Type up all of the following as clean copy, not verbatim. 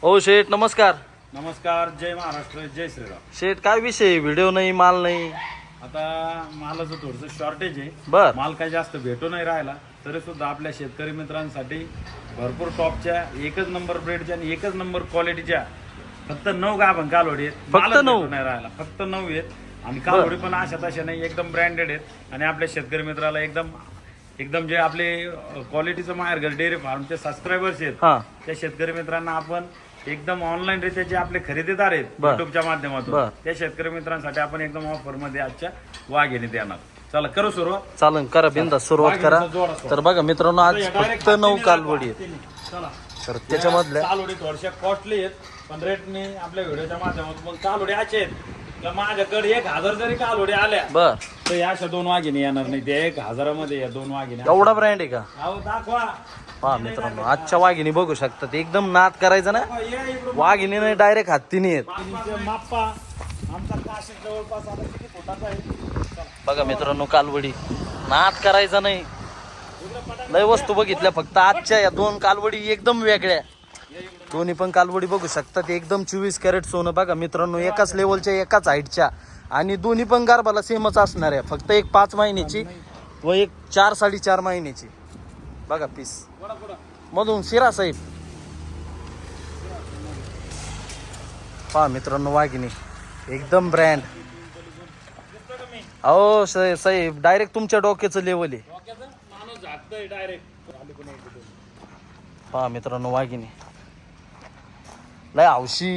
हो शेठ नमस्कार. नमस्कार. जय महाराष्ट्र, जय श्रीराम. शेठ काय विषय, व्हिडिओ नाही, माल नाही. आता मालाचं थोडंसं शॉर्टेज आहे. बर. माल काही जास्त भेटू नाही राहिला तरी सुद्धा आपल्या शेतकरी मित्रांसाठी भरपूर टॉपच्या एकच नंबर ब्रेडच्या आणि एकच नंबर क्वालिटीच्या फक्त 9 गाभण कालवडी आहेत. फक्त मालच 9? भेटू नाही राहिला, फक्त 9 आहेत. आणि कालवडी पण अशा तशा नाही, एकदम ब्रँडेड आहेत. आणि आपल्या शेतकरी मित्राला एकदम जे आपले क्वालिटीचं माहेरघर डेअरी फार्मचे सबस्क्रायबर्स आहेत हा त्या शेतकरी मित्रांना आपण एकदम ऑनलाईन रित्या जे आपले खरेदीदार आहेत बर. युट्यूबच्या माध्यमातून बर. त्या शेतकरी मित्रांसाठी आपण एकदम ऑफर मध्ये आजच्या वाघिणी देणार. चला करू सुरुवात. चालन, करा बिंदा सुरुवात करा. तर बघा मित्रांनो, आज फक्त 9 कालवडी आहेत. चला, तर त्याच्यामधल्या कालवडी थोड्याशा कॉस्टली आहेत पण रेटने आपल्या व्हिडिओच्या माध्यमातून पण कालवडी असे आहेत का माझ्याकडे 1000 जरी कालवडी आल्या बर. तर या अशा 2 वाघिणी येणार नाही. ते 1000 मध्ये या 2 वाघिणी. एवढा ब्रँड आहे का? अहो दाखवा. पहा मित्रांनो, आजच्या वाघिणी बघू शकतात. एकदम नाद करायचं ना, वाघिणी नाही डायरेक्ट हत्तीने आहेत. माप्पा आमचा काशी जवळपास आता किती फुटाचा आहे. बघा मित्रांनो, कालवडी नाद करायचा नाही. लय वस्तू बघितल्या, फक्त आजच्या या 2 कालवडी एकदम वेगळ्या. दोन्ही पण कालवडी बघू शकतात. एकदम 24 कॅरेट सोनं. बघा मित्रांनो, एकाच लेवलच्या, एकाच हाईटच्या आणि दोन्ही पण गारबाला सेमच असणार आहे. फक्त एक 5 महिन्याची व एक 4-4.5 महिन्याची. बघा पीस मधून शिरा साहेब. पहा मित्रांनो, वाघिणी एकदम ब्रँड. अहो साहेब, डायरेक्ट तुमच्या डोक्याचं लेवल आहे. माणूस झाकतोय डायरेक्ट. पहा मित्रांनो, वाघिणी लय हौशी.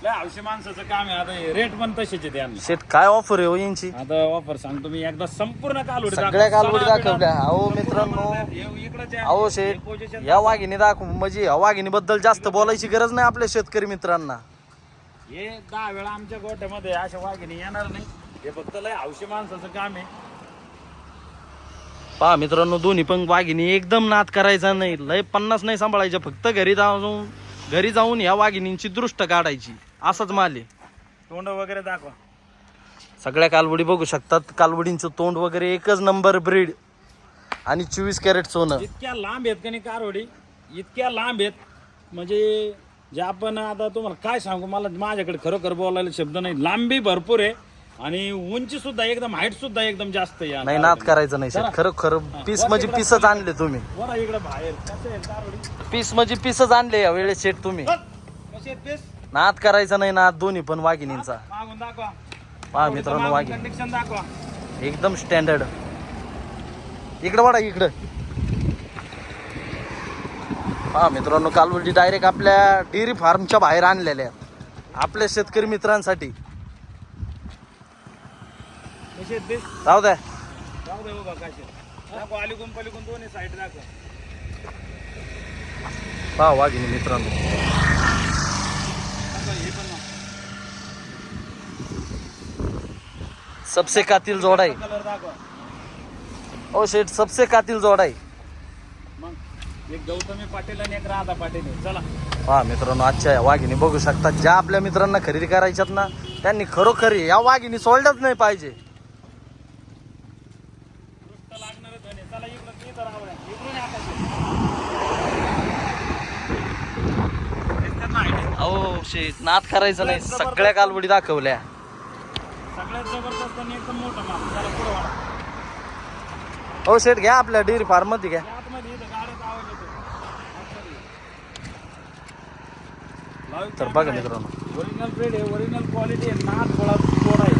लय हौशी माणसाचं काम आहे. आता रेट पण तसेच आहे त्यांना. शेट काय ऑफर आहे हो यांची? आता ऑफर सांगतो मी एकदा संपूर्ण कालवडी सगळ्या कालवडी दाखवल्या. अहो मित्रांनो, अहो शेठ, या वाघिणी दाखव म्हणजे या वाघिणी बद्दल जास्त बोलायची गरज नाही आपल्या शेतकरी मित्रांना. हे 10 वेळा आमच्या गोठ्यामध्ये अशा वाघिणी येणार नाही. हे फक्त लय हौशी माणसाचं काम आहे. पहा मित्रांनो, दोन्ही पण वाघिणी एकदम नाद करायचा नाही. लय 50 नाही सांभाळायच्या. फक्त घरी जाऊन या वाघिणींची दृष्ट काढायची. असाच माल आहे. तोंड वगैरे दाखवा. सगळ्या कालवडी बघू शकतात. कालवडींचं तोंड वगैरे एकच नंबर ब्रीड आणि 24 कॅरेट सोनं. इतक्या लांब आहेत का नाही कालवडी, इतक्या लांब आहेत म्हणजे जे आपण आता तुम्हाला काय सांगू, मला माझ्याकडे खरोखर बोलायला शब्द नाही. लांबी भरपूर आहे आणि उंची सुद्धा एकदम, हाईट सुद्धा एकदम जास्त आहे. नाही नाद करायचं नाही. खरं पीस म्हणजे पीसच आणले तुम्ही. बरं इकडे बाहेर कसं आहे कालवडी. पीस म्हणजे पीसच आणले या वेळेस शेट तुम्ही. कसे आहेत पीस? नाद करायचा नाही. नाद दोन्ही पण वाघिणींचा. मागून दाखवा. पहा मित्रांनो, वाघिणी कंडिशन दाखवा. एकदम स्टँडर्ड. इकडं वाडा, इकडं पहा मित्रांनो, कालवडी डायरेक्ट आपल्या डेअरी फार्मच्या बाहेर आणलेल्या आपल्या शेतकरी मित्रांसाठी. कसे आहेत पीस? राहू द्या. जाऊ दे बघा कसे दाखवा. अलीकून पलीकून दोन्ही साईड दाखवा. पहा वाघिणी मित्रांनो. दाखवा हे पण ना. सबसे कातिल जोडा आहे. कलर दाखवा. ओ शेठ, सबसे कातिल जोडा आहे. मग एक गौतमी पाटील आणि एक राधा पाटील आहे. चला पहा मित्रांनो, आजच्या या वाघिणी बघू शकतात. ज्या आपल्या मित्रांना खरेदी करायच्यात ना, त्यांनी खरोखर या वाघिणी सोडल्याच नाही पाहिजे. लागणारच आहे. चला इकडं इथं राहूया. इकडून या आता. अहो शेठ, नाद करायचं नाही. सगळ्या कालवडी दाखवल्या. सगळ्यात जबरदस्त आणि एकदम मोठं माल. चला पुढे वाढा. हो शेठ, घ्या आपल्या डेअरी फार्म मध्ये घ्या. आतमध्ये इथं गाड्याचा आवाज येतो. तर बघा मित्रांनो, ओरिजिनल ब्रेड आहे, ओरिजिनल क्वालिटी आहे. नाद थोडा आहे.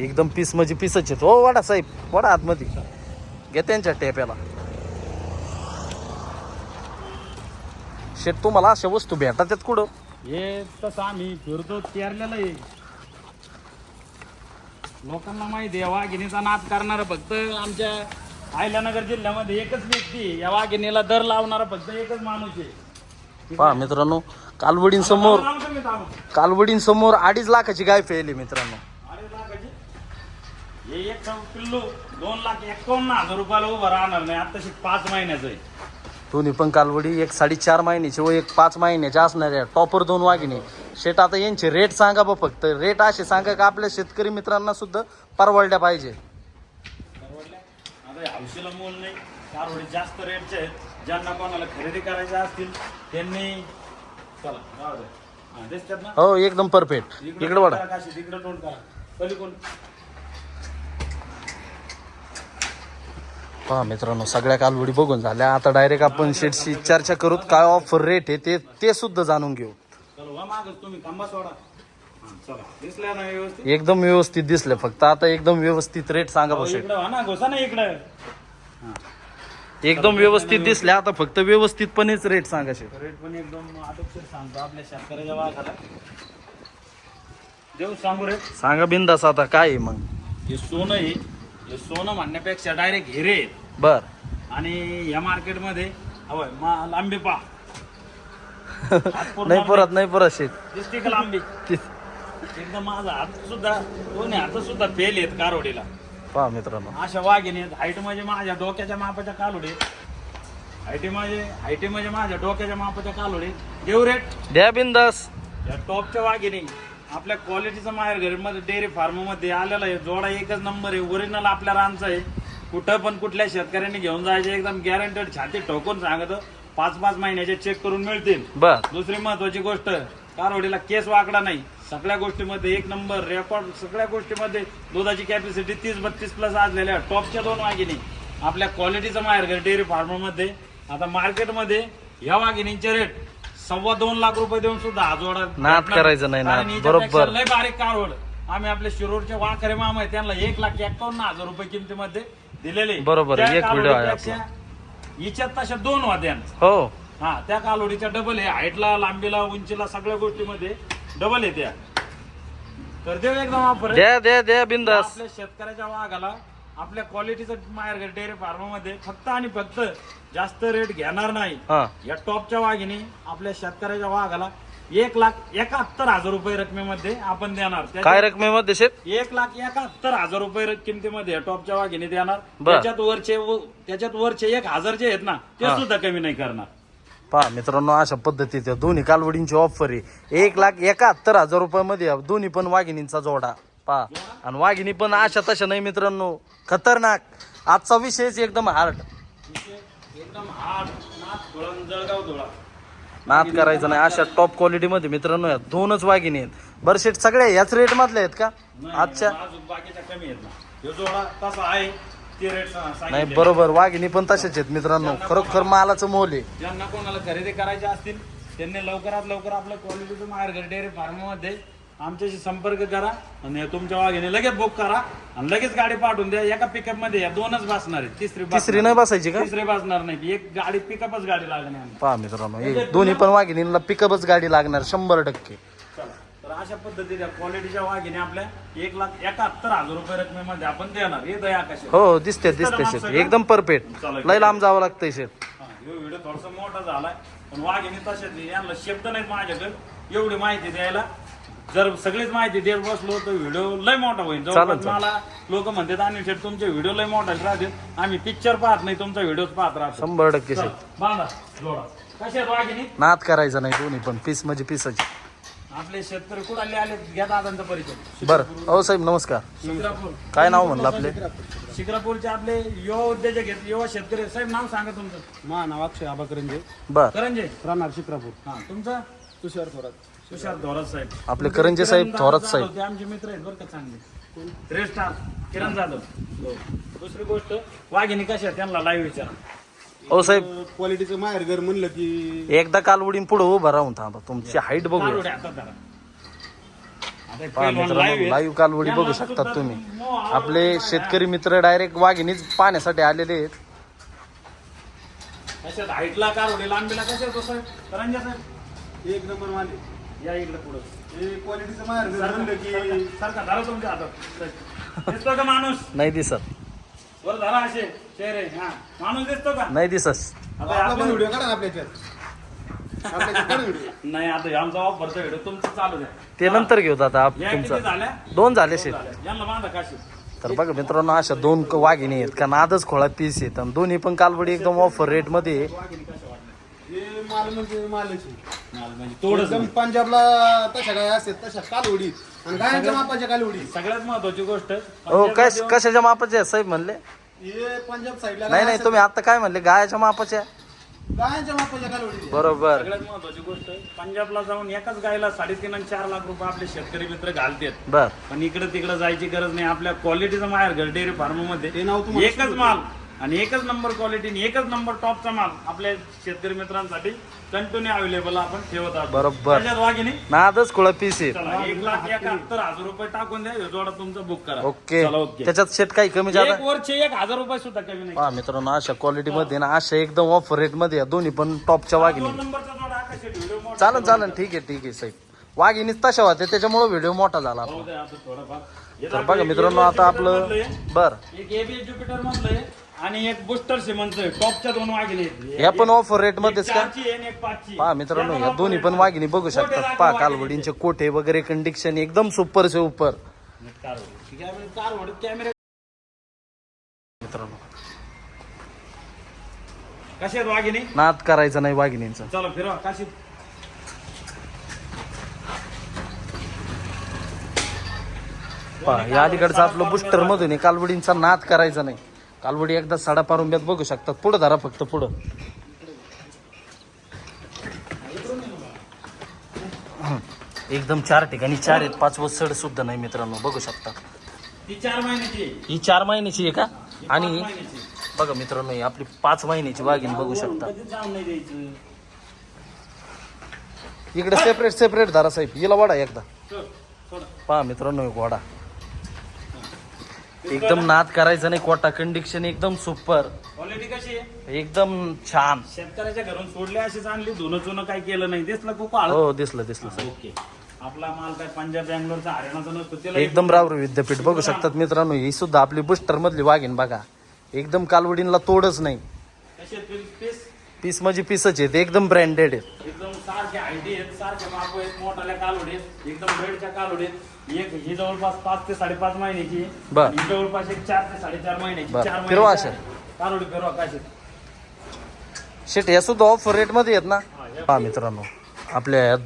एकदम पीस म्हणजे पीसच आहेत. हो वाडा साहेब, वाडा आतमध्ये घ्या त्यांच्या टेप्याला. शेठ, तुम्हाला अशा वस्तू भेटतात कुठं? हे तसं आम्ही फिरतो तेरलेलं आहे. लोकांना माहिती आहे वाघिणीचा नाद करणारा फक्त आमच्या अहिल्यानगर जिल्ह्यामध्ये एकच व्यक्ती आहे. या वाघिणीला दर लावणारा फक्त एकच माणूस आहे. पहा मित्रांनो, कालवडींसमोर 2.5 लाखाची गाय फेली मित्रांनो. 2.5 लाखाची हे एक पिल्लू 2,51,000 रुपयाला उभं राहणार नाही. आता 5 महिन्याचं आहे. दोन्ही पण कालवडी एक 4.5 महिन्याची व एक 5 महिन्याच्या असणाऱ्या टॉपर 2 वाघिणी. शेट, आता यांचे रेट सांगा बा. फक्त रेट असे सांगा का आपल्या शेतकरी मित्रांना सुद्धा परवडल्या पाहिजे. आता हौशीला मोल नाही. कारवडी जास्त रेटचे आहेत. ज्यांना कोणाला खरेदी करायच्या असतील त्यांनी चला राहू दे. हा, दिसतात ना हो एकदम परफेक्ट. इकडे वाढा. इकडे तोंड करा पलीकडून. पहा मित्रांनो सगळ्या कालवडी बघून झाल्या. आता डायरेक्ट आपण शेटशी चर्चा करू काय ऑफर रेट आहे ते सुद्धा जाणून घेऊ. चलो वा मागच तुम्ही खांबा सोडा. हा, चला दिसल्या ना व्यवस्थित. एकदम व्यवस्थित दिसले. फक्त आता एकदम व्यवस्थित रेट सांगा बस. इकडे वा ना घोसा ना इकडे. हा एकदम व्यवस्थित दिसल्या. आता फक्त व्यवस्थितपणेच रेट सांगा शेट. रेट पण एकदम आटोपशीर सांगतो आपल्या शेतकऱ्याच्या वाघाला. देऊ सांगू रेट. सांगा बिंदास. आता काय आहे मग. हे सोनं आहे. हे सोनं म्हणण्यापेक्षा डायरेक्ट हिरे आहेत. बर. आणि या मार्केटमध्ये हवंय लांबी पा नाही परत शेट. दिसते का लांबी. एकदम माझा हात सुद्धा दोन्ही हात सुद्धा फेल आहेत कारवडीला. पहा मित्रांनो अशा वाघिणी आहेत. हाईट म्हणजे माझ्या डोक्याच्या मापाच्या कालोडे. हाईट म्हणजे माझ्या डोक्याच्या मापाच्या कालोडे. देऊ रेट. द्या बिंदास. या टॉपच्या वाघिणी आपल्या क्वालिटीचा माहेर घरीमध्ये डेअरी फार्म मध्ये आलेला आहे. जोडा एकच नंबर आहे. ओरिजिनल आपल्या रानचा आहे. कुठं पण कुठल्या शेतकऱ्यांनी घेऊन जायचे एकदम गॅरंटेड छाती ठोकून सांगतो 5-5 महिन्याचे चेक करून मिळतील. बर. दुसरी महत्वाची गोष्ट कारवडीला केस वाकडा नाही. सगळ्या गोष्टीमध्ये एक नंबर रेकॉर्ड. सगळ्या गोष्टीमध्ये दुधाची कॅपॅसिटी 30-32 प्लस असलेल्या टॉपच्या 2 वाघिणी आपल्या क्वालिटीचा माहेर घर डेअरी फार्म मध्ये. आता मार्केटमध्ये ह्या वाघिणींचे रेट 2.25 लाख रुपये देऊन सुद्धा हा जोडा नाद करायचं नाही ना. कारण बरोबर. हिच्यापेक्षा लय बारीक कारवड आम्ही आपल्या शिरूरचे वाखरे मामा आहे त्यांना 1,51,000 रुपये किमतीमध्ये दिलेले. बरोबर. त्या एक व्हिडिओ आहे कालवडीपेक्षा हिच्यात तशा 2 वाद्या. हो. हा त्या कालवडीच्या डबल आहे. हाईटला लांबीला उंचीला सगळ्या गोष्टीमध्ये डबल आहे त्या. तर देऊ एकदम ऑफर. द्या बिंदास. आपल्या शेतकऱ्याच्या वाघाला आपल्या क्वालिटीचं माहेर डेअरी फार्म मध्ये फक्त आणि फक्त जास्त रेट घेणार नाही. हा. या टॉपच्या वाघिणी आपल्या शेतकऱ्याच्या वाघाला 1,71,000 रुपये रकमेमध्ये आपण देणार. काय रकमेमध्ये शेट. 1,71,000 रुपये किमतीमध्ये टॉपच्या वाघिणी देणार. बर. त्याच्यात वरचे 1,000 जे आहेत ना ते सुद्धा कमी नाही करणार. पहा मित्रांनो अशा पद्धतीच्या दोन्ही कालवडींची ऑफर आहे. 1,71,000 रुपयामध्ये दोन्ही पण वाघिणींचा जोडा. पहा आणि वाघिणी पण अशा तशा नाही मित्रांनो. खतरनाक. आजचा विषयच एकदम हार्ड. एकदम हार्ड नाथ धुळण जळगाव धुळा. नाद करायचं नाही. अशा टॉप क्वालिटी मध्ये मित्रांनो या 2च वाघिणी आहेत. बरं शेट सगळ्या याच रेट मधल्या आहेत का आजच्या. बाकीच्या कमी आहेत ना. हे जोडा तसा आहे ते रेट नाही बरोबर. वाघिणी पण तशाच आहेत मित्रांनो. खरोखर मालाचं मोल आहे. ज्यांना कोणाला खरेदी करायचे असतील त्यांनी लवकरात लवकर आपल्या क्वालिटीचं माहेर घर डेअरी फार्म मध्ये आमच्याशी संपर्क करा आणि तुमच्या वाघिणी लगेच बुक करा आणि लगेच गाडी पाठवून द्या. एका पिकअप मध्ये या 2च बसणार आहे. तिसरी नाही बसायची का. तिसरी बसणार नाही. एक गाडी पिकअपच गाडी लागणार. पहा मित्रांनो हे दोन्ही पण वाघिणींना पिकअपच गाडी लागणार 100%. चला तर अशा पद्धतीने क्वालिटीच्या वाघिणी आपल्या 1,71,000 रुपये रकमेमध्ये आपण देणार. हे दया कशी. हो दिसते शेट. एकदम परफेक्ट. लय लांब जावं लागतंय शेट. व्हिडिओ थोडासा मोठा झालाय पण वाघिणी तशाच यांना शब्द नाहीत माझ्याकडे एवढी माहिती द्यायला. जर सगळीच माहिती देत बसलो तर व्हिडिओ लय मोठा होईल. जवळपास मला लोक म्हणतात आणि शेट तुमचे व्हिडिओ लय मोठा राहतील. आम्ही पिक्चर पाहत नाही तुमचा व्हिडिओ पाहत राहतो. 100% शेट. बांधा जोडा. कशा वाघिणी नाद करायचा नाही. दोन्ही पण पीस म्हणजे पीसच. आपले शेतकरी कुठे आले घ्या दादांचा परिचय. बरं. हो साहेब नमस्कार. शिक्रापूर. काय नाव म्हणलं आपले. शिक्रापूरचे आपले युवा उद्योजक आहेत. युवा शेतकरी. साहेब नाव सांगा तुमचं. मा नाव अक्षय आबा करंजे, बर. करंजे. राहणार शिक्रापूर. हा तुमचं. तुषार थोरात. तुषार थोरात साहेब. आपले करंजे साहेब थोरात साहेब. ते आमचे मित्र आहेत बरं का चांगले. Three star Kiran Jadhav. दुसरी गोष्ट वाघिणी कशा आहेत त्यांना लाईव्ह विचारा. हो साहेब क्वालिटीचं माहेर घर म्हणलं की एकदा कालवडीन पुढे उभं राहून थांबा. तुमची हाईट बघू. कालवडे हातात धरा. आता पहा पहिलवान live मित्रांनो आहेत. लाईव्ह कालवडी बघू यांना शकतात सुद्धा तुम्ही. मो- आपले शेतकरी मित्र डायरेक्ट वाघिणीच पाहण्यासाठी आलेले आहेत. कशात हाईटला कारवडे लांबीला कशा होतो साहेब. करंजे साहेब एक नंबर माले. या इकडे पुढं. हे क्वालिटीचं माहेर घर म्हणलं की सारखा धरा तुमच्या हातात. दिसतो का माणूस. नाही दिसत. वर धरा असे चेहरे. हा माणूस दिसतो का. नाही दिसत. आता आपला पण आपलं- व्हिडिओ काढा ना आपल्याच्यात. आपल्याच्यात काढा व्हिडिओ. नाही आता आमचा ऑफरचा व्हिडिओ तुमचं चालू द्या. ते नंतर घेऊ आता या किती तुमचा. झाल्या. 2 झाले शेत. यांना बांधा काशी. तर बघा मित्रांनो अशा 2 वाघिणी आहेत का नादच खोळा पीस आहेत. आणि दोन्ही पण कालवडी एकदम ऑफर रेट मध्ये आहे. वाघिणी कशा वाटल्या. हे माल म्हणजे मालच आहे. म्हणजे थोडंच एकदम पंजाबला तशा काय असतात तशा कालवडी आणि गायांच्या मापाच्या कालवडी. सगळ्यात महत्वाची गोष्ट हो कशाच्या मापाचे आहेत साहेब म्हणले. हे पंजाब साईडला नाही नाही, तुम्ही आता काय म्हणले गायाच्या मापाच्या? गायांच्या मापाच्या कालवडी बरोबर. सगळ्यात महत्वाची गोष्ट पंजाबला जाऊन एकाच गायला 3.5 आणि 4 लाख रुपये आपले शेतकरी मित्र घालतात. बर. पण इकडे तिकडे जायची गरज नाही. आपल्या क्वालिटीचं माहेर घर डेअरी फार्म मध्ये हे नाव तुम्हाला एकच माल आणि एकच नंबर क्वालिटी एकच नंबर टॉपचा माल आपल्या शेतकरी मित्रांसाठी कंटिन्यू अवेलेबल आपण ठेवत आहोत. बरोबर. त्याच्यात वाघिणी नादच खुळा पीस आहे. चला 1,71,000 रुपये टाकून द्या. जोडा तुमचा बुक करा. ओके. चला ओके. त्याच्यात शेट काही कमी जादा? एक वरचे 1,000 रुपये सुद्धा कमी नाही. पहा मित्रांनो, अशा क्वालिटी मध्ये ना, अशा एकदम ऑफर रेट मध्ये या दोन्ही पण टॉपच्या वाघिणी. 2 नंबरचा जोडा कसे व्हिडिओ मोठा चालन चालन, ठीक आहे साहेब. वाघिणीच तशा होते, त्याच्यामुळे व्हिडिओ मोठा झाला आपला. होऊ द्या आता थोडाफार. हे तर बघा मित्रांनो, आता आपलं बर. एक एबीएस ज्युपिटर मधलं आहे आणि एक बुस्टर सिमनचं टॉपच्या 2 वाघिणी आहेत. या पण ऑफर रेट मध्येच का? 4ची आहे आणि एक 5ची. पहा मित्रांनो, या दोन्ही पण वाघिणी बघू शकतात. पहा कालवडींचे कोठे वगैरे कंडिशन एकदम सुपर से उपर. कॅमेरा मित्रांनो, कसे आहेत वाघिणी? नाद करायचा नाही वाघिणींचा. चला फिरवा काशी. पहा या अलीकडचं आपलं बुस्टर मधून आहे. कालवडींचा नाद करायचा नाही. कालवडी एकदा साडा पारुंब्यात बघू शकतात. पुढं धरा फक्त, पुढं. एकदम 4 ठिकाणी 4 आहेत. 5वं सड सुद्धा नाही मित्रांनो, बघू शकता. ती 4 महिन्याची आहे. ही 4 महिन्याची आहे का? आणि 5 महिन्याची. बघा मित्रांनो, ही आपली 5 महिन्याची वाघीण बघू शकता. कधी जाऊन नाही द्यायचं. इकडे सेपरेट धरा साहेब. हिला वाडा एकदा. चल, सोडा. पहा मित्रांनो, एक वाडा. एकदम नाद करायचं नाही. कोटा कंडिशन एकदम सुपर, क्वालिटी कशी आहे? एकदम छान. शेतकऱ्याच्या घरून सोडले अशीच आणली. धुणं चुणं काय केलं नाही. दिसलं खूप आळ. हो, दिसलं साहेब. ओके. आपला माल काय पंजाब बँगलोरचा हरियाणाचा नसतो. त्याला एकदम रावरी विद्यापीठ बघू शकतात मित्रांनो. ही सुद्धा आपली बुस्टर मधली वाघीण बघा. एकदम कालवडींना तोडच नाही. कसे पीस पीस म्हणजे पीसच आहेत. एकदम ब्रँडेड आहेत. एकदम सारखे आयडी आहेत. सारखे माप आहेत. मोठाल्या कालोडी आहेत. एकदम बेडच्या कालोडी आहेत. एक ही जवळपास 5 ते 5.5 महिन्याची. बर. ही जवळपास एक 4 ते 4.5 महिन्याची. बर. 4 फिरवा महिन्याची कालोडी फिरवा कसे. शेट या सुद्धा ऑफर रेट मध्ये आहेत ना. पहा मित्रांनो, आपल्या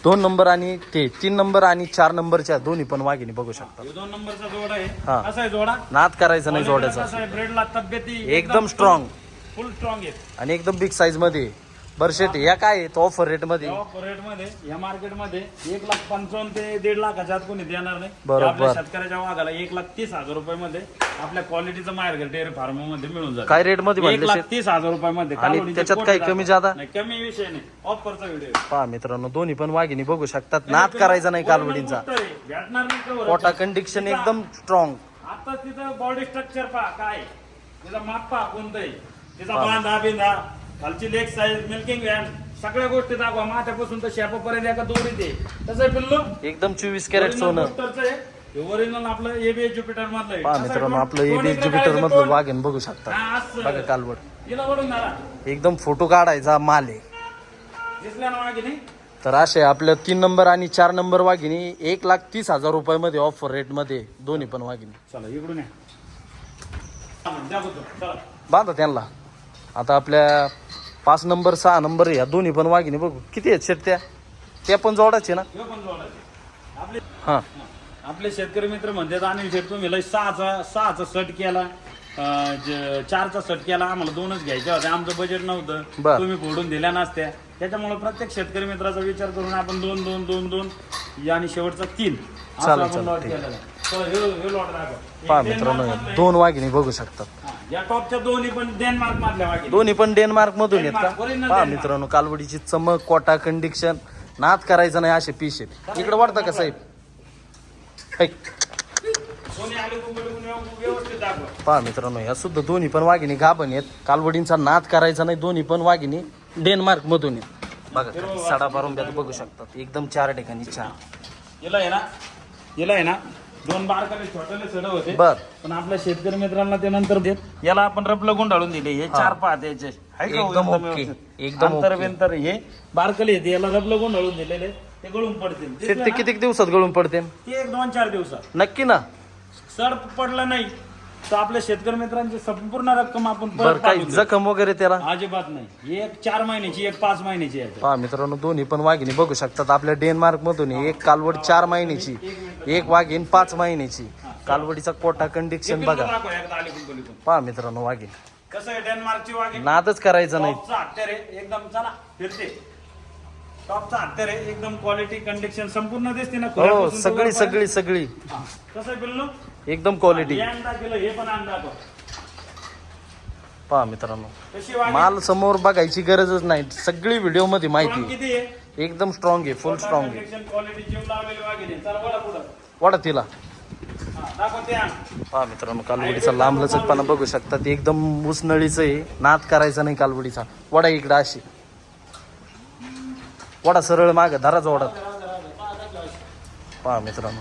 2 नंबर आणि ते 3 नंबर आणि 4 नंबरच्या दोन्ही पण वाघिणी बघू शकता. 2 नंबरचा जोडा आहे. हा. कसा आहे जोडा? नाद करायचा नाही जोड्याचा. कसा आहे? ब्रेडला तब्येती एकदम strong. फुल स्ट्रॉंग आहे. आणि एकदम बिग साईज मध्ये. बरं शेट या काय आहेत ऑफर रेट मध्ये? रेट मध्ये या मार्केट मध्ये 1,55,000 ते 1.5 लाखाच्या आत कोणी देणार नाही. बरोबर. आपल्या शेतकऱ्याच्या वाघाला 1,30,000 रुपयामध्ये आपल्या क्वालिटीचं माहेर डेअरी फार्म मध्ये मिळून जातं. काय रेट मध्ये म्हणले शेट? 1,30,000 रुपयामध्ये. आणि कालोडीचे त्याच्यात कोटे काही टाका. कमी जादा? नाही, कमी विषय नाही. ऑफरचा व्हिडिओ. पहा मित्रांनो, दोन्ही पण वाघिणी बघू शकतात. नाद करायचा नाही कालवडींचा. भेटणार नाही cover. कोटा कंडिशन एकदम स्ट्रॉंग. आता तिथं बॉडी स्ट्रक्चर पहा काय, तिचा माप पहा कोणतं आहे, तिचा बांधा बिंधा, खालची लेग साईज, मिल्किंग व्हॅन, सगळ्या गोष्टी दाखवा. माथ्यापासून तर शेपापर्यंत एका दोरीत आहे. तसं आहे पिल्लू. एकदम 24 कॅरेट सोनं. ओरिजिनल आपलं एबीएस ज्युपिटर मधलं पहा मित्रांनो, आपलं एबीएस ज्युपिटर मधलं वाघीण बघू शकता. बघा कालवड. तिला वडून मारा. एकदम फोटो काढायचा माल आहे. दिसल्या ना मागे नाही. तर असे आपल्या 3 नंबर आणि 4 नंबर वाघिणी 1,30,000 रुपयामध्ये ऑफर रेट मध्ये दोन्ही पण वाघिणी. चला इकडून या. द्या बघतो. चला. बांधा त्यांना. आता आपल्या 5 नंबर 6 नंबर या दोन्ही पण वाघिणी बघू किती आहेत शेट. त्या पण जोडाचे ना. हे पण जोडायचे. आपले हा. आपले शेतकरी मित्र म्हणतात आणि शेत तुम्ही लय 6चा सट केला, 4चा सट केला. आम्हाला 2च घ्यायच्या होत्या. आमचं बजेट नव्हतं. बर. तुम्ही फोडून दिल्या नसत्या. त्याच्यामुळे प्रत्येक शेतकरी मित्राचा विचार करून आपण 2 आणि शेवटचा 3 चालेल, आपण लॉट ठीक. केलेला. तर हे लॉट दाखवा. पहा मित्रांनो, 2 वाघिणी बघू शकतात. या टॉपच्या दोन्ही पण डेन्मार्क मधल्या वाघिणी. दोन्ही पण डेन्मार्क मधून आहेत का? डेन्मार्क, original पहा डेन्मार्क. मित्रांनो, कालवडीची चमक, कोटा कंडिशन, नाद करायचं नाही असे पीस आहेत. इकडे वाटतं का साहेब? ऐक. कोणी आले व्यवस्थित दाखवा. पहा मित्रांनो, या सुद्धा दोन्ही पण वाघिणी गाभण आहेत. कालवडींचा नाद करायचा नाही. दोन्ही पण वाघिणी डेन्मार्क मधून आहेत. बघा सडा पारुंब्यात बघू शकतात. एकदम 4 ठिकाणी 4. याला आहे ना 2 बारकाले छोटेले सड होते. बर. पण आपल्या शेतकरी मित्रांना ते नंतर देत. याला आपण रबलं गुंडाळून दिले. हे 4 पाहत याचे एकदम ओके. एकदम अंतर ओके. बेंतर हे बारकले येते. याला रबलं गुंडाळून दिलेले ते गळून पडतील. शेट दिसलं ते ना? किती दिवसात गळून पडते? ते 1-2-4 दिवसात. नक्की ना. सड पडला नाही तर आपल्या शेतकरी मित्रांची संपूर्ण रक्कम आपण बर. परत काही पाठवून देऊ. जखम वगैरे त्याला? अजिबात नाही. एक 4 महिन्याची, एक 5 महिन्याची आहे. पहा मित्रांनो, दोन्ही पण वाघिणी बघू शकतात. आपल्या डेन्मार्क मधून एक कालवड 4 महिन्याची, एक वाघीण 5 महिन्याची. कालवडीचा कोटा कंडिक्शन बघा. दाखव एकदा अलीकडून पहा मित्रांनो वाघीण कसं आहे डेन्मार्कची वाघीण नादच करायचं नाही. टॉपचा हत्यार आहे एकदम. चला फिरते टॉपचा हत्यार आहे एकदम. क्वालिटी कंडिक्शन संपूर्ण दिसते ना हो खोल्यापासून तर सगळी वरपर्यंत. सगळी सगळी हा. कसं आहे पिल्लू एकदम क्वालिटी. हे अंडा केलं हे पण अंडा दाखव. पहा मित्रांनो कशी वाघीण माल समोर बघायची गरजच नाही. सगळी व्हिडिओ मध्ये Strong माहिती किती आहे एकदम स्ट्रॉंग आहे. फुल स्ट्रॉंग आहे. कंडिक्शन क्वालिटी जीव लावलेली वाघीण आहे. चला बोला पुढं. वाढा तिला. हा, दाखव ते आण. पहा मित्रांनो कालवडीचा लांब लचकपणा बघू शकता. ते एकदम उसनळीचं आहे. नाद करायचा नाही कालवडीचा. वडा इकडं अशी वडा सरळ माग धराच वडा. पहा मित्रांनो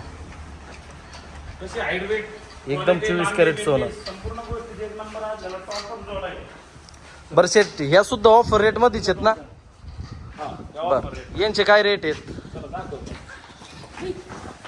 कशी हाईट वेट एकदम 24 कॅरेट सोनं. संपूर्ण गोष्टी एक नंबर आहे. त्याला टॉप जोड आहे. बरं शेट ह्या सुद्धा ऑफर रेट मध्येच आहेत ना. हा, तेव्हा बर यांचे काय रेट आहेत. चला दाखव.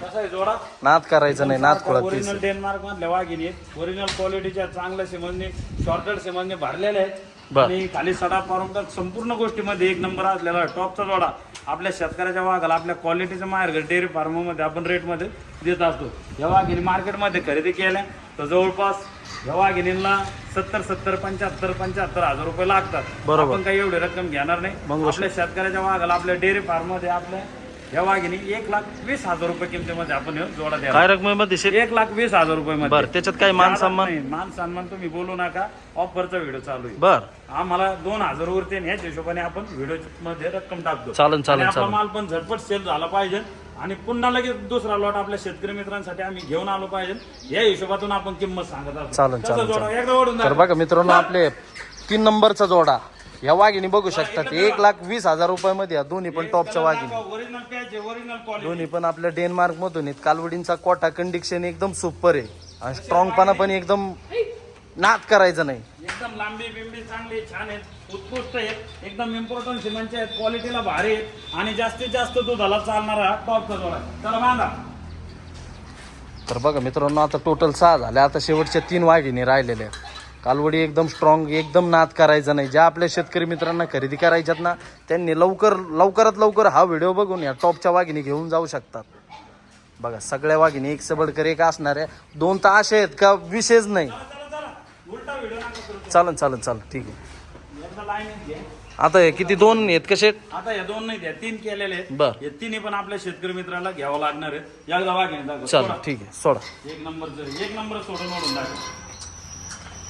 कसा आहे जोडा नाद करायचं नाही. नाद खोळत ओरिजिनल डेन्मार्क मधल्या वाघिणी आहेत. ओरिजिनल क्वालिटीच्या चांगल्या सिमंदने शॉर्टेड सिमंदने भरलेले आहेत. बर. आणि खाली सडा पारून संपूर्ण गोष्टीमध्ये एक नंबर असलेला टॉपचा जोडा आपल्या शेतकऱ्याच्या वाघाला आपल्या क्वालिटीच्या माहेर डेअरी फार्म मध्ये आपण रेट मध्ये देत असतो. या वाघिणी मार्केटमध्ये खरेदी केल्या तर जवळपास या वाघिणींना 70 75 हजार रुपये लागतात. बरोबर. आपण काही एवढी रक्कम घेणार नाही. मग आपल्या शेतकऱ्याच्या वाघाला आपल्या डेअरी फार्म मध्ये आपल्या या वाघिणी 1,20,000 रुपये किमतीमध्ये आपण हे जोडा द्या. काय रकमेमध्ये शेट. 1,20,000 रुपये मध्ये. बर त्याच्यात काय मान सन्मान. नाही, मान सन्मान तुम्ही बोलू नका. ऑफरचा व्हिडिओ चालू आहे. बर आम्हाला 2,000 वरती आणि ह्याच हिशोबाने आपण व्हिडिओ मध्ये रक्कम टाकतो. चालन चालन आणि आपला चालन. माल पण झटपट सेल झाला पाहिजे आणि पुन्हा लगेच दुसरा लॉट आपल्या शेतकरी मित्रांसाठी आम्ही घेऊन आलो पाहिजे. या हिशोबातून आपण किंमत सांगत आहोत. चालन कसं चालन जोडा? चालन. एकदा ओढून तर दाखव. बघा मित्रांनो आपले 3 नंबरचा जोडा या वाघिणी बघू शकतात. 1,20,000 रुपयामध्ये या दोन्ही पण टॉपच्या वाघिणी. ओरिजिनल पॅच आहे, ओरिजिनल क्वालिटी. दोन्ही पण आपल्या डेन्मार्क मधून आहेत. कालवडींचा कोटा कंडिक्शन एकदम सुपर आहे आणि स्ट्रॉंगपणा पण एकदम नाद करायचं नाही. एकदम लांबी बिंबी चांगली छान आहेत. उत्कृष्ट आहेत. एकदम इम्पॉर्टंट सिमेंटचे आहेत. क्वालिटीला भारी आहेत आणि जास्तीत जास्त दुधाला चालणारा टॉपचा जोडा आहे. चला बांधा. तर बघा मित्रांनो आता टोटल 6 झाले. आता शेवटच्या 3 वाघिणी राहिलेल्या आहेत. कालवडी एकदम स्ट्रॉंग एकदम नाद करायचा नाही. ज्या आपल्या शेतकरी मित्रांना खरेदी करायच्यात ना त्यांनी लवकरात लवकर हा व्हिडिओ बघून या टॉपच्या वाघिणी घेऊन जाऊ शकतात. बघा सगळ्या वाघिणी एक सबडकर एक असणार आहे. 2 तर असे आहेत का विषयच नाही. चला उलटा व्हिडिओ नका करू. चालन चालन चालन ठीक आहे. एकदा लाईन घे. आता हे किती 2 आहेत का शेट. आता या 2 नाही द्या 3 केलेले आहेत. बर. हे 3 पण आपल्या शेतकरी मित्राला घ्यावं लागणार आहे. एकदा वाघिणी दाखव. चालेल सोडा. ठीक आहे सोडा. एक नंबर सोडून ओढून दाखव.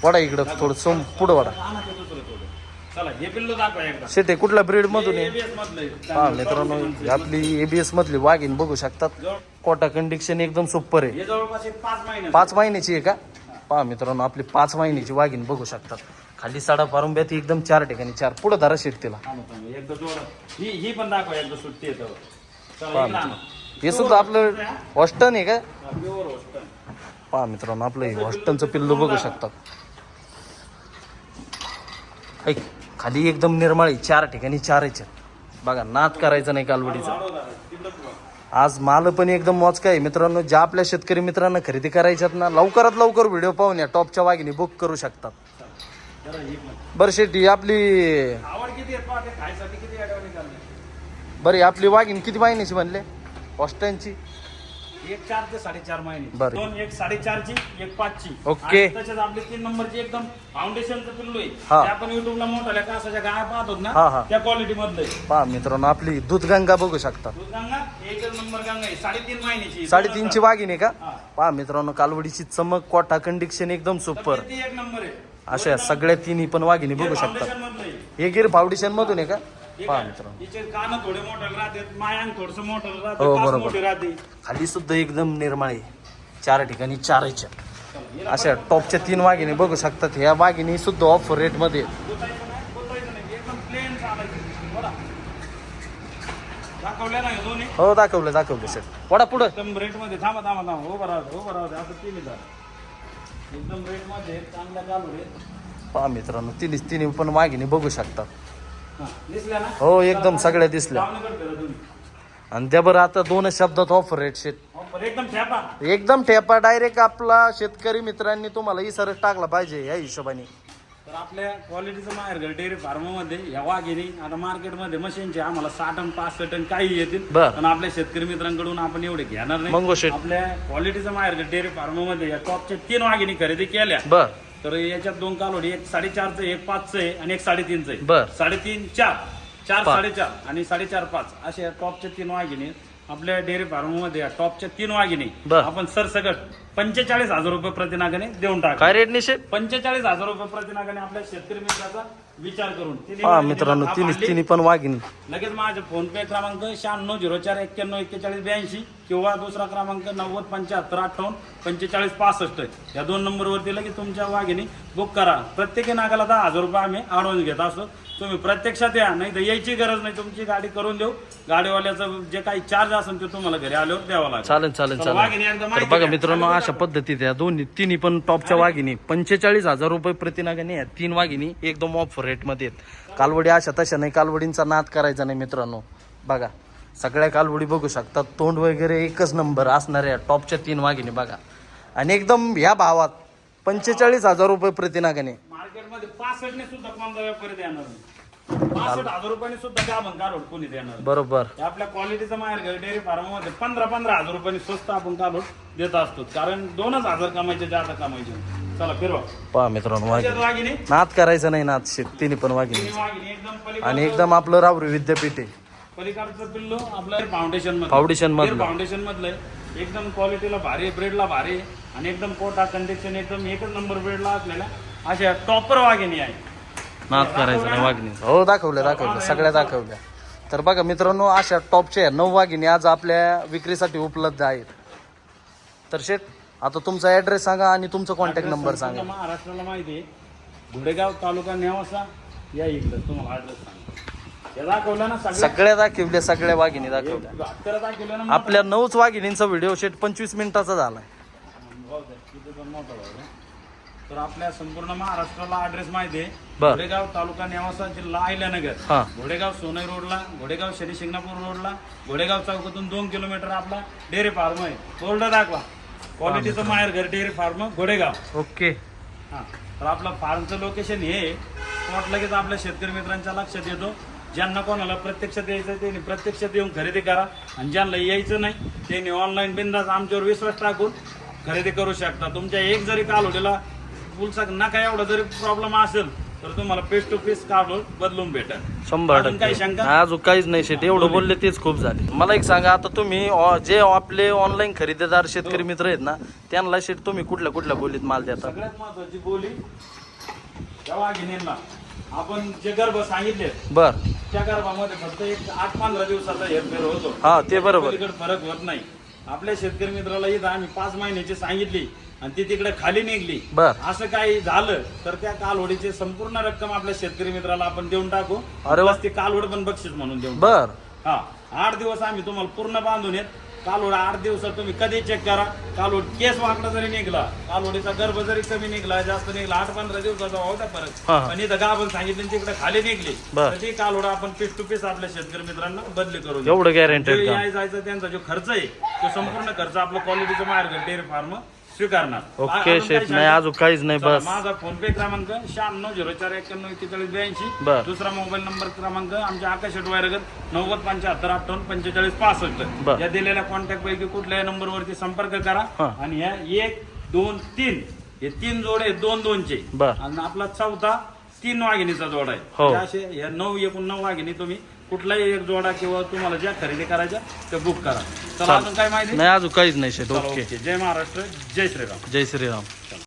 वडा इकडं थोडं पुढं वडा. आणा ते दुसरं थोडं. चला हे पिल्लू दाखवा एकदा. शेट हे कुठल्या ब्रीड मधून आहे. ABS मधलं आहे. हा मित्रांनो ही आपली ABS मधली वाघीण बघू शकतात. कोटा कंडिक्शन एकदम सुपर आहे. हे जवळपास एक 5 महिने 5 महिन्याची आहे का. पहा मित्रांनो आपली 5 महिन्याची वाघीण बघू शकतात. खाली साडा पारुंब्यात एकदम 4 ठिकाणी 4 पुढे धरा शेट तिला. एकदा जोडा. ही पण दाखवा एकदा सुट्टी येतं. चला पहा इकडं आणा. हे सुद्धा आपलं हॉस्टन आहे का. प्युअर होस्टन. पहा मित्रांनो आपलं हे हॉस्टनचं पिल्लू बघू शकतात. ऐक खाली एकदम निर्मळी 4 ठिकाणी 4 आहेत. बघा नाद करायचं नाही कालवडीचा. आज माल पण एकदम मोजका आहे मित्रांनो. ज्या आपल्या शेतकरी मित्रांना खरेदी करायच्यात ना लवकरात लवकर व्हिडिओ पाहून या टॉपच्या वाघिणी बुक करू शकतात. बरं शेट्टी आपली आवड किती आहे पहा ते खायसाठी किती अडवणी चालली. बरी आपली वाघीण किती महिन्याची म्हणले हॉस्टनची. एक 4 ते 4.5 महिने. बरं. 2 एक 4.5ची एक 5ची. ओके. आणि त्याच्यात आपली 3 नंबरची एकदम फाउंडेशनचं पिल्लू आहे. हा. ते आपण युट्यूबला मोठ्या कासाच्या गाया पाहतो हा, ना हा. त्या क्वालिटी मधलं आहे. पहा मित्रांनो आपली दूधगंगा बघू शकतात. गंगा एक नंबर गंगा आहे 3.5 महिन्याची. 3.5ची वाघीण आहे का. हा. पहा मित्रांनो कालवडीची चमक कोटा कंडिक्शन एकदम सुपर. तब्येती एक नंबर आहे. अशा सगळ्या तिन्ही पण वाघिणी बघू शकतात. फाउंडेशन मधलं आहे. हे गिर फाउंडेशन मधून आहे का. ठीक पहा आहे. मित्रांनो हिचे कान थोडे मोठे राहतात. मायांग थोडस मोठं राहते. हो, कास बरोबर. मोठी राहते. खाली सुद्धा एकदम निर्मळ आहे. 4 ठिकाणी 4 अशा टॉपच्या 3 वाघिणी बघू शकतात. ह्या वाघिणी सुद्धा ऑफर रेट मध्ये आहेत. बोलायचं नाही एकदम प्लेन चालायचं. बोला दाखवल्या ना हे दोन्ही हो दाखवलं सेट. वडा पुढं. एकदम रेट मध्ये. थांबा उभं राहू दे. आता 3,000 एकदम रेट मध्ये चांगल्या चालू आहे. पहा मित्रांनो तिन्ही पण वाघिणी बघू शकतात. हा, दिसल्या ना. हो एकदम सगळ्या दिसल्या. लावणीकडे फिरा तुम्ही. आणि त्या बरं आता 2 शब्दात ऑफर रेट शेट ऑफर एकदम ठेपा. एकदम ठेपा डायरेक्ट आपला शेतकरी मित्रांनी तुम्हाला इसारच टाकला पाहिजे या हिशोबाने. तर आपल्या क्वालिटीचं माहेरघर डेअरी फार्ममध्ये या वाघिणी आता मार्केटमध्ये मशीनचे आम्हाला 60 आणि 65 आणि काही येतील, बर. पण आपल्या शेतकरी मित्रांकडून आपण एवढे घेणार मंगो नाही. शेट. आपल्या क्वालिटीचं माहेरघर डेअरी फार्ममध्ये या टॉपच्या 3 वाघिणी खरेदी केल्या. बर तर याच्यात 2 कालोडी, एक 4.5चं, एक 5चं आहे आणि एक 3.5चं आहे. बर. 3.5, 4, 4, पाच. 4.5 आणि 4.5, 5 अशा टॉपच्या 3 वाघिणी आपल्या डेअरी फार्म मध्ये टॉपच्या 3 वाघिणी बर. आपण सरसकट 45,000 रुपये प्रतिनागाने देऊन टाका. काय रेट निशेट? 45,000 रुपये प्रतिनागाने आपल्या शेतकरी मित्राचा विचार करून तिन्ही हा वाघिणी मित्रांनो, हा तिन्ही मांडली. तिन्ही पण वाघिणी. लगेच माझा फोन पे क्रमांक 9604914182 किंवा दुसरा क्रमांक 9075584565 या 2 नंबरवरती लगेच तुमच्या वाघिणी बुक करा. प्रत्येकी नागाला 10,000 रुपये आम्ही ॲडव्हान्स घेत असतो. तुम्ही प्रत्यक्षात या, नाही तर यायची गरज नाही. तुमची गाडी करून देऊ. गाडीवाल्याचं जे काही चार्ज असेल ते तुम्हाला घरी आल्यावर द्यावा लागेल. चालेल चालेल चला, वाघिणी चालेल. एकदा तर माहिती बघा द्या. मित्रांनो, अशा पद्धतीत या तिन्ही पण टॉपच्या वाघिणी 45,000 रुपये प्रतिनागाने या 3 वाघिणी एकदम ऑफर रेट मध्ये आहेत. कालवडी अशा तशा नाही, कालवडींचा नाद करायचा नाही मित्रांनो. बघा सगळ्या कालवडी बघू शकता, तोंड वगैरे एकच नंबर असणाऱ्या टॉपच्या 3 वाघिणी बघा. आणि एकदम ह्या भावात 45,000 रुपये प्रतिनागाने. मार्केटमध्ये 65 ने सुद्धा कोणता व्यापारी देणार नाही. 65,000 रुपयांनी सुद्धा गाभण कालोड कोणी देणार. बरोबर. हे आपल्या क्वालिटीचं माहेरघर डेअरी फार्म मध्ये 15,000 रुपयांनी स्वस्त आपण कालोड देत असतो. कारण 2,000 कमायचे, जादा कमायचे. चला फिरवा. पहा मित्रांनो, त्याच्यात वाघिणी वाघिणी नाद करायचं नाही, नाद शेत तिन्ही पण वाघिणी. तिन्ही वाघिणी एकदम आणि एकदम आपलं रावरी विद्यापीठ आहे. पलीकडचं पिल्लू आपलं फाउंडेशन फाउंडेशन मधलं. फाउंडेशन मधलं एकदम क्वालिटीला भारी, ब्रेडला भारी आणि एकदम कोटा कंडिशन एकदम एकच नंबर ब्रेडला असलेल्या अशा टॉपर वाघिणी आहे. नाद करायचं नाही वाघिणी. हो दाखवल्या सगळ्या दाखवल्या. तर बघा मित्रांनो, अशा टॉपच्या 9 वाघिणी आज आपल्या विक्रीसाठी उपलब्ध आहेत. तर शेठ आता तुमचा ऍड्रेस सांगा आणि तुमचा कॉन्टॅक्ट नंबर सांगा. महाराष्ट्राला माहिती आहे, घोडेगाव तालुका नेवासा या इकडं तुम्हाला ऍड्रेस सांगा. हे दाखवलं ना सगळ्या दाखवल्या, सगळ्या वाघिणी दाखवल्या. अक्षर दाखवलं ना. आपल्या 9च वाघिणींचा व्हिडिओ शेट 25 मिनिटाचा झालाय. तर आपल्या संपूर्ण महाराष्ट्राला ऍड्रेस माहिती आहे. बर. घोडेगाव तालुका नेवासा जिल्हा अहिल्यानगर. हा. घोडेगाव सोनई रोडला, घोडेगाव शनी शिंगणापूर रोडला, घोडेगाव चौकातून 2 किलोमीटर आपला डेअरी फार्म आहे. बोर्ड दाखवा, क्वालिटीचं माहेरघर डेअरी फार्म घोडेगाव. ओके. हा. तर आपलं फार्मचं लोकेशन हे स्पॉट लगेच आपल्या शेतकरी मित्रांच्या लक्षात येतो. ज्यांना कोणाला प्रत्यक्षात यायचं त्यांनी प्रत्यक्षात येऊन खरेदी करा, आणि ज्यांना यायचं नाही त्यांनी ऑनलाईन बिंदास आमच्यावर विश्वास टाकून खरेदी करू शकता. तुमच्या एक जरी कालोडीला पुलसा नका एवढा जरी प्रॉब्लेम असेल तर तुम्हाला फेस टू फेस कालोड बदलून भेटेल. 100%. काही शंका? अजून काहीच नाही शेट, एवढं बोलले तेच खूप झाले. मला एक सांगा, आता तुम्ही जे आपले ऑनलाईन खरेदीदार शेतकरी मित्र आहेत ना, त्यांना शेट तुम्ही कुठल्या कुठल्या बोलीत माल देता? सगळ्यात महत्वाची बोली त्या वाघिणींना आपण जे गर्भ सांगितले बर. त्या गर्भामध्ये फक्त एक 8-15 दिवसाचा हेरफेर होतो. हा ते बरोबर. पलीकडे फरक होत नाही. आपल्या शेतकरी मित्राला इथं आम्ही 5 महिन्याची सांगितली आणि ती तिकडे खाली निघली, बर. असं काही झालं तर त्या कालवडीची संपूर्ण रक्कम आपल्या शेतकरी मित्राला आपण देऊन टाकू. अरे वा. प्लस ती कालवड पण बक्षीस म्हणून देऊन बर. हा. 8 दिवस आम्ही तुम्हाला पूर्ण बांधून येत. कालवड 8 दिवसात तुम्ही कधी चेक करा. कालवड केस वाकडा जरी निघला, कालवडीचा गर्भ जरी कमी निघला, जास्त निघला, 8-15 दिवसाचा होता फरक, हा, हा. पण इथं गाभण सांगितलं तिकडे खाली निघली बर. तर ती कालवड आपण पीस टू पीस आपल्या शेतकरी मित्रांना बदली करून एवढं गॅरंटेड का? जायचा त्यांचा जो खर्च आहे तो संपूर्ण खर्च आपलं क्वालिटीचं मार्केट डेअरी फार्म स्वीकारणार. ओके अजून शेट, काही नाही शंका? अजून काहीच नाही. चला, बस. माझा फोन पे क्रमांक 9604914182. बर. दुसरा मोबाईल नंबर क्रमांक आमच्या आकाश वायरगर 9075584565. बर. या दिलेल्या कॉन्टॅक्ट पैकी कुठल्याही नंबरवरती संपर्क करा. हा. आणि ह्या 1, 2, 3 हे 3 जोडे 2-2चे. बर. आणि आपला चौथा 3 वाघिणीचा जोडा आहे. हो. म्हणजे असे या 9 वाघिणी तुम्ही कुठलाही एक जोडा किंवा तुम्हाला ज्या खरेदी करायच्या ते बुक करा. चला, अजून काय माहिती? नाही अजून काहीच नाही शेट. चला, ओके. ओके. जय महाराष्ट्र, जय श्रीराम. जय श्रीराम.